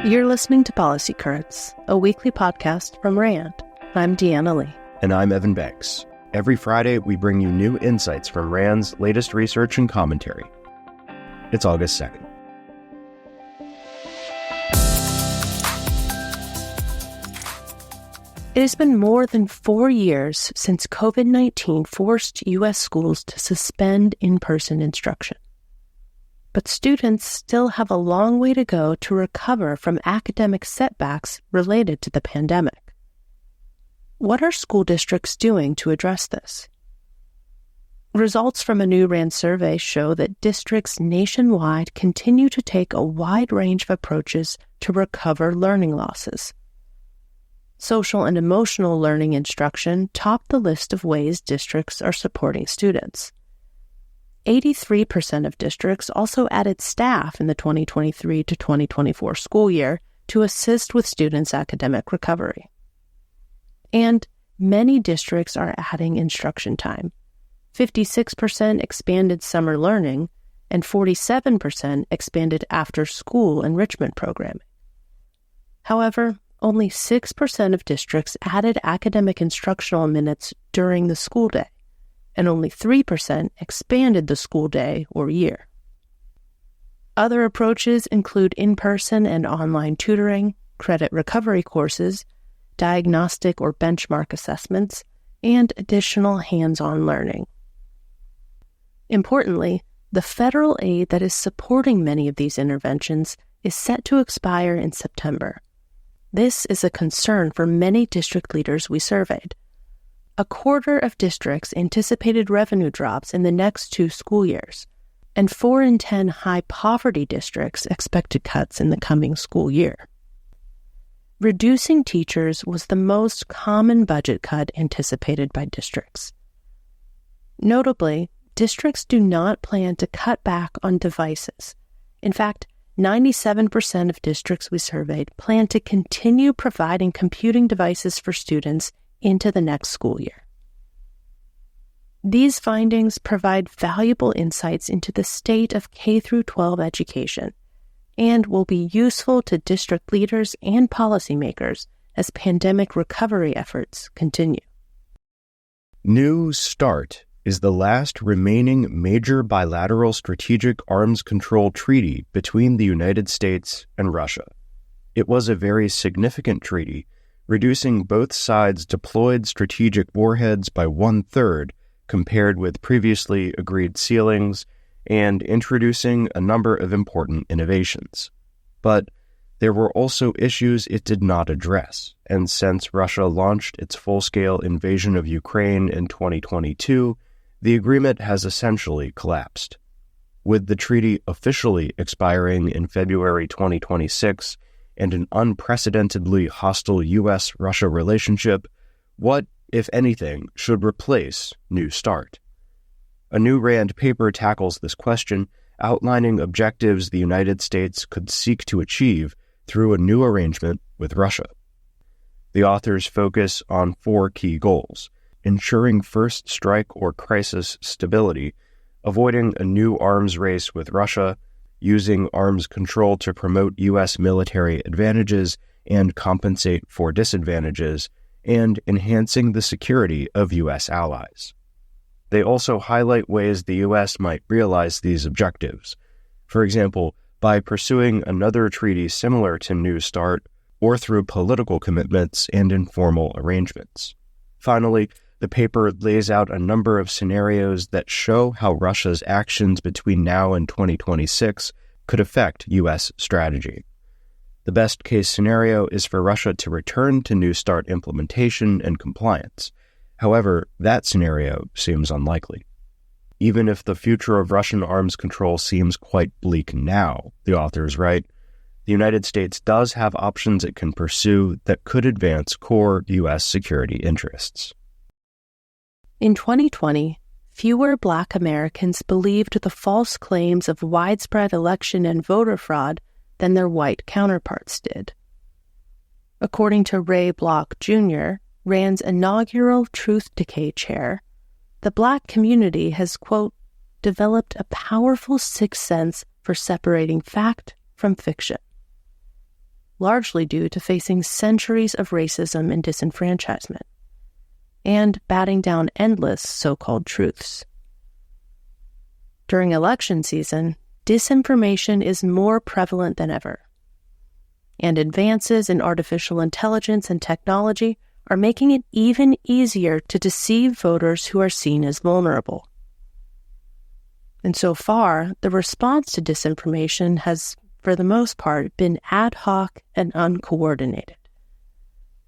You're listening to Policy Currents, a weekly podcast from RAND. I'm Deanna Lee. And I'm Evan Banks. Every Friday, we bring you new insights from RAND's latest research and commentary. It's August 2nd. It has been more than 4 years since COVID-19 forced U.S. schools to suspend in-person instruction. But students still have a long way to go to recover from academic setbacks related to the pandemic. What are school districts doing to address this? Results from a new RAND survey show that districts nationwide continue to take a wide range of approaches to recover learning losses. Social and emotional learning instruction topped the list of ways districts are supporting students. 83% of districts also added staff in the 2023 to 2024 school year to assist with students' academic recovery. And many districts are adding instruction time. 56% expanded summer learning, and 47% expanded after-school enrichment programming. However, only 6% of districts added academic instructional minutes during the school day, and only 3% expanded the school day or year. Other approaches include in-person and online tutoring, credit recovery courses, diagnostic or benchmark assessments, and additional hands-on learning. Importantly, the federal aid that is supporting many of these interventions is set to expire in September. This is a concern for many district leaders we surveyed. A quarter of districts anticipated revenue drops in the next 2 school years, and 4 in 10 high-poverty districts expected cuts in the coming school year. Reducing teachers was the most common budget cut anticipated by districts. Notably, districts do not plan to cut back on devices. In fact, 97% of districts we surveyed plan to continue providing computing devices for students into the next school year. These findings provide valuable insights into the state of K-12 education and will be useful to district leaders and policymakers as pandemic recovery efforts continue. New START is the last remaining major bilateral strategic arms control treaty between the United States and Russia. It was a very significant treaty, reducing both sides' deployed strategic warheads by 1/3 compared with previously agreed ceilings, and introducing a number of important innovations. But there were also issues it did not address, and since Russia launched its full-scale invasion of Ukraine in 2022, the agreement has essentially collapsed. With the treaty officially expiring in February 2026 and an unprecedentedly hostile U.S.-Russia relationship, what, if anything, should replace New START? A new RAND paper tackles this question, outlining objectives the United States could seek to achieve through a new arrangement with Russia. The authors focus on 4 key goals: ensuring first strike or crisis stability, avoiding a new arms race with Russia, using arms control to promote U.S. military advantages and compensate for disadvantages, and enhancing the security of U.S. allies. They also highlight ways the U.S. might realize these objectives, for example, by pursuing another treaty similar to New START, or through political commitments and informal arrangements. Finally, the paper lays out a number of scenarios that show how Russia's actions between now and 2026 could affect U.S. strategy. The best-case scenario is for Russia to return to New START implementation and compliance. However, that scenario seems unlikely. Even if the future of Russian arms control seems quite bleak now, the authors write, the United States does have options it can pursue that could advance core U.S. security interests. In 2020, fewer Black Americans believed the false claims of widespread election and voter fraud than their white counterparts did. According to Ray Block, Jr., RAND's inaugural Truth Decay chair, the Black community has, quote, developed a powerful sixth sense for separating fact from fiction. largely due to facing centuries of racism and disenfranchisement, and batting down endless so-called truths. During election season, disinformation is more prevalent than ever, and advances in artificial intelligence and technology are making it even easier to deceive voters who are seen as vulnerable. And so far, the response to disinformation has, for the most part, been ad hoc and uncoordinated.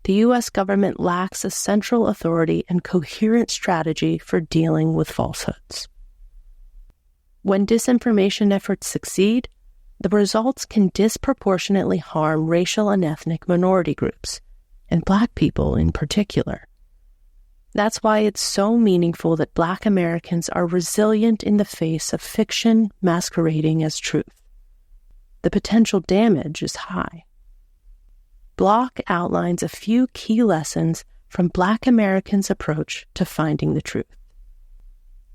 The U.S. government lacks a central authority and coherent strategy for dealing with falsehoods. When disinformation efforts succeed, the results can disproportionately harm racial and ethnic minority groups, and Black people in particular. That's why it's so meaningful that Black Americans are resilient in the face of fiction masquerading as truth. The potential damage is high. Block outlines a few key lessons from Black Americans' approach to finding the truth.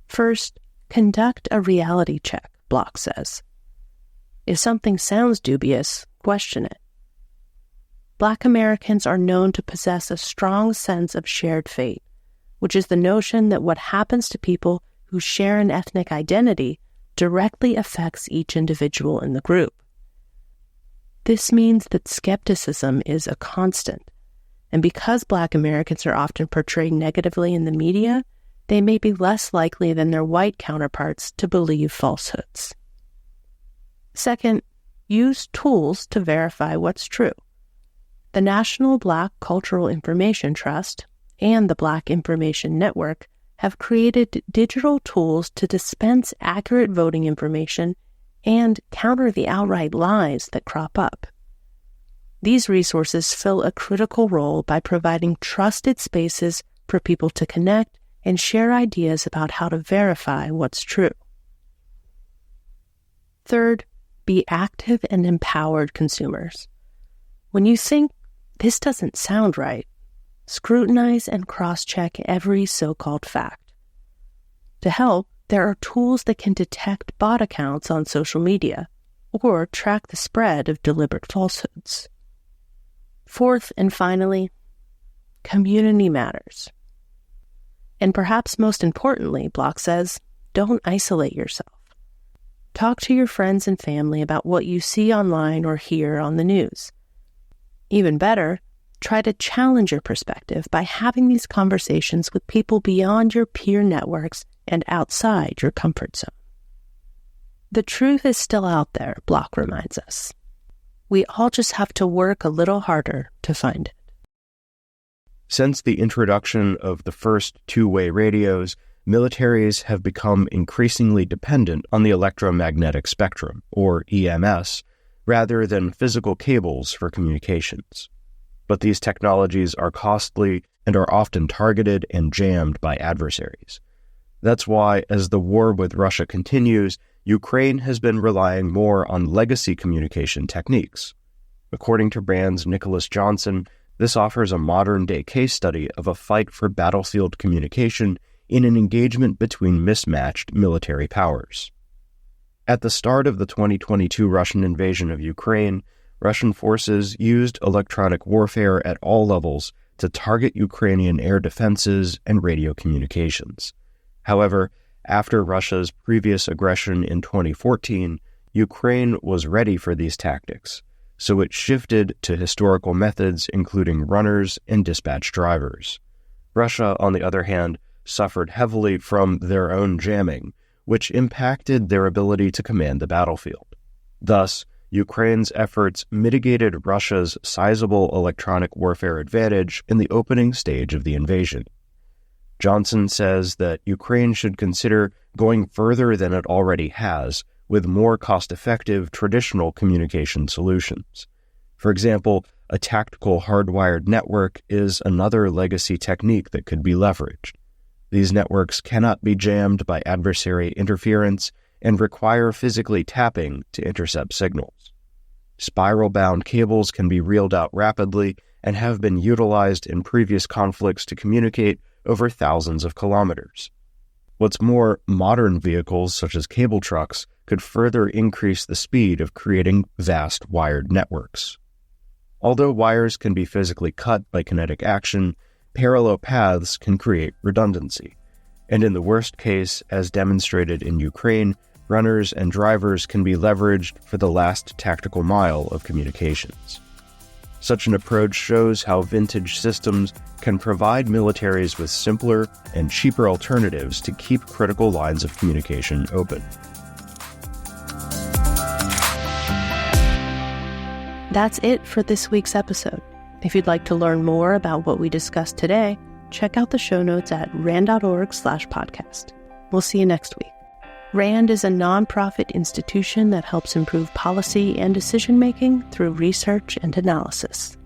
First, conduct a reality check, Block says. If something sounds dubious, question it. Black Americans are known to possess a strong sense of shared fate, which is the notion that what happens to people who share an ethnic identity directly affects each individual in the group. This means that skepticism is a constant, and because Black Americans are often portrayed negatively in the media, they may be less likely than their white counterparts to believe falsehoods. Second, use tools to verify what's true. The National Black Cultural Information Trust and the Black Information Network have created digital tools to dispense accurate voting information and counter the outright lies that crop up. These resources fill a critical role by providing trusted spaces for people to connect and share ideas about how to verify what's true. Third, be active and empowered consumers. When you think, this doesn't sound right, scrutinize and cross-check every so-called fact. To help, there are tools that can detect bot accounts on social media or track the spread of deliberate falsehoods. Fourth and finally, community matters. And perhaps most importantly, Block says, don't isolate yourself. Talk to your friends and family about what you see online or hear on the news. Even better, try to challenge your perspective by having these conversations with people beyond your peer networks and outside your comfort zone. The truth is still out there, Block reminds us. We all just have to work a little harder to find it. Since the introduction of the first two-way radios, militaries have become increasingly dependent on the electromagnetic spectrum, or EMS, rather than physical cables for communications. But these technologies are costly and are often targeted and jammed by adversaries. That's why, as the war with Russia continues, Ukraine has been relying more on legacy communication techniques. According to Brand's Nicholas Johnson, this offers a modern-day case study of a fight for battlefield communication in an engagement between mismatched military powers. At the start of the 2022 Russian invasion of Ukraine, Russian forces used electronic warfare at all levels to target Ukrainian air defenses and radio communications. However, after Russia's previous aggression in 2014, Ukraine was ready for these tactics, so it shifted to historical methods including runners and dispatch drivers. Russia, on the other hand, suffered heavily from their own jamming, which impacted their ability to command the battlefield. Thus, Ukraine's efforts mitigated Russia's sizable electronic warfare advantage in the opening stage of the invasion. Johnson says that Ukraine should consider going further than it already has with more cost-effective traditional communication solutions. For example, a tactical hardwired network is another legacy technique that could be leveraged. These networks cannot be jammed by adversary interference and require physically tapping to intercept signals. Spiral-bound cables can be reeled out rapidly and have been utilized in previous conflicts to communicate over thousands of kilometers. What's more, modern vehicles such as cable trucks could further increase the speed of creating vast wired networks. Although wires can be physically cut by kinetic action, parallel paths can create redundancy. And in the worst case, as demonstrated in Ukraine, runners and drivers can be leveraged for the last tactical mile of communications. Such an approach shows how vintage systems can provide militaries with simpler and cheaper alternatives to keep critical lines of communication open. That's it for this week's episode. If you'd like to learn more about what we discussed today, check out the show notes at rand.org/podcast. We'll see you next week. RAND is a nonprofit institution that helps improve policy and decision-making through research and analysis.